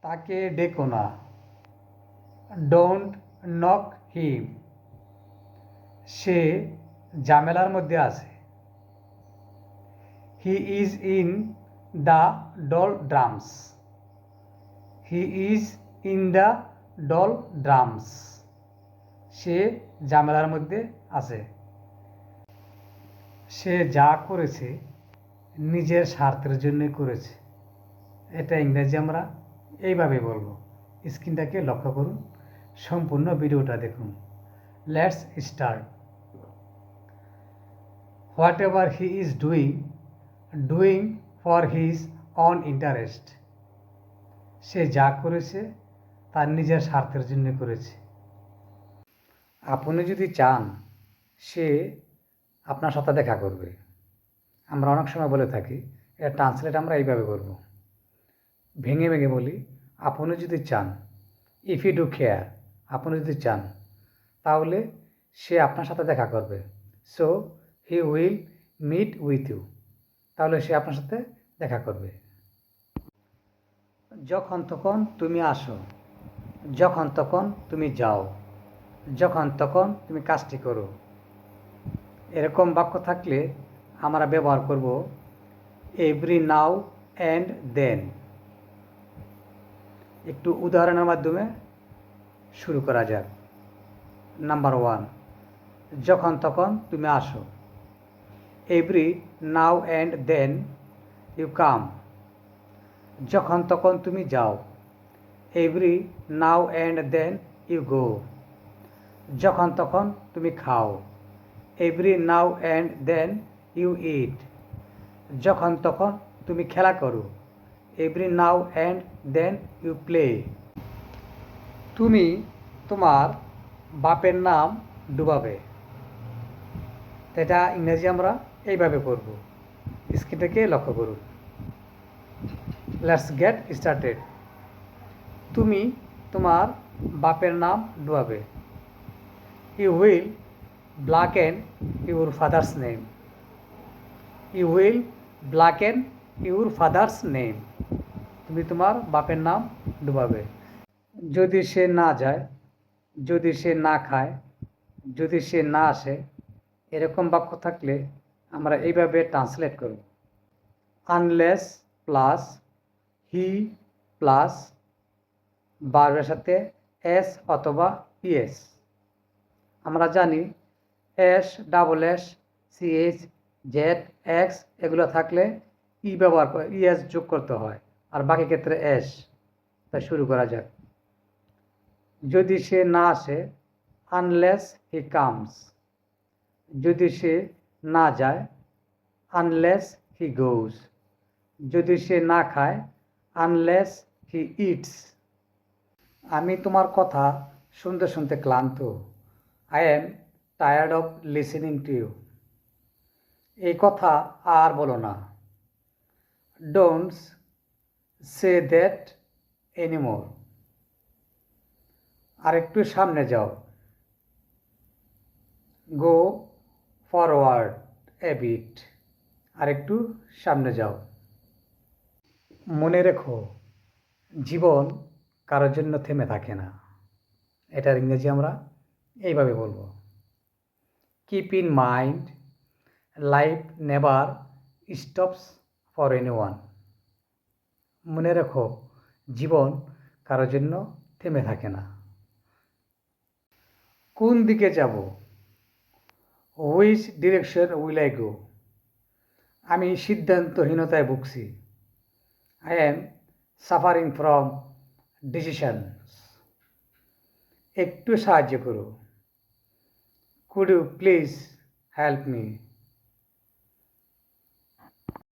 তাকে ডেকো না। Don't knock হিম। সে ঝামেলার মধ্যে আছে। He is in the doldrums. He is in the doldrums. সে ঝামেলার মধ্যে আছে। সে যা করেছে নিজের স্বার্থের জন্য করেছে। এটা ইংরেজি আমরা এইভাবে বলবো। স্ক্রিনটাকে লক্ষ্য করুন, সম্পূর্ণ ভিডিওটা দেখুন। Let's start. Whatever he is doing for his own interest. সে যা করেছে তার নিজের স্বার্থের জন্য করেছে। আপনি যদি চান সে আপনার সাথে দেখা করবে। আমরা অনেক সময় বলে থাকি, এটা ট্রান্সলেট আমরা এইভাবে করব। ভেঙে ভেঙে বলি, আপনি যদি চান, ইফ ইউ ডু কেয়ার, আপনি যদি চান তাহলে সে আপনার সাথে দেখা করবে। So he will meet with you, তাহলে সে আপনার সাথে দেখা করবে। যখন তখন তুমি আসো, যখন তখন তুমি যাও, যখন তখন তুমি কাজটি করো। এরকম বাক্য থাকলে আমরা ব্যবহার করব এভরি নাও অ্যান্ড দেন। একটু উদাহরণের মাধ্যমে শুরু করা যাক। নাম্বার 1, যখন তখন তুমি আসো। Every now and then you come. যখন তখন তুমি যাও। Every now and then you go. যখন তখন তুমি খাও। Every now and then you eat. যখন তখন তুমি খেলা করো। Every now and then you play. তুমি তোমার বাপের নাম ডুবাবে। এটা ইংরেজি আমরা এইভাবে করব। স্ক্রিনটাকে লক্ষ্য করুন। Let's get started. তুমি তোমার বাপের নাম ডুবাবে। You will blacken your father's name. You will blacken your father's name. তুমি তোমার বাপের নাম ডুবাবে। যদি সে না যায়, যদি সে না খায়, যদি সে না আসে, এরকম বাক্য থাকলে আমরা এইভাবে ট্রান্সলেট করব। আনলেস প্লাস হি প্লাস ভার্বের সাথে এস অথবা ইএস। আমরা জানি S, double S, CH, Z, X এগুলো থাকলে ই ব্যবহার করে ইএস যোগ করতে হয়, আর বাকি ক্ষেত্রে এস। তাই শুরু করা যাক। যদি সে না আসে, আনলেস হি কামস। যদি সে না যায়, আনলেস হি গোজ। যদি সে না খায়, আনলেস হি ইটস। আমি তোমার কথা শুনতে শুনতে ক্লান্ত। I am tired of listening to you. এই কথা আর বলো না। Don't say that anymore. আরেকটু সামনে যাও। Go forward a bit. আরেকটু সামনে যাও। মনে রেখো, জীবন কারোর জন্য থেমে থাকে না। এটার ইংরেজি আমরা এইভাবে বলবো। Keep in mind, life never stops for anyone. মনে রেখো, জীবন কারোর জন্য থেমে থাকে না। কোন দিকে যাব? Which direction will I go? আমি সিদ্ধান্তহীনতায় ভুগছি। I am suffering from decisions. একটু সাহায্য করো। Could you please help me?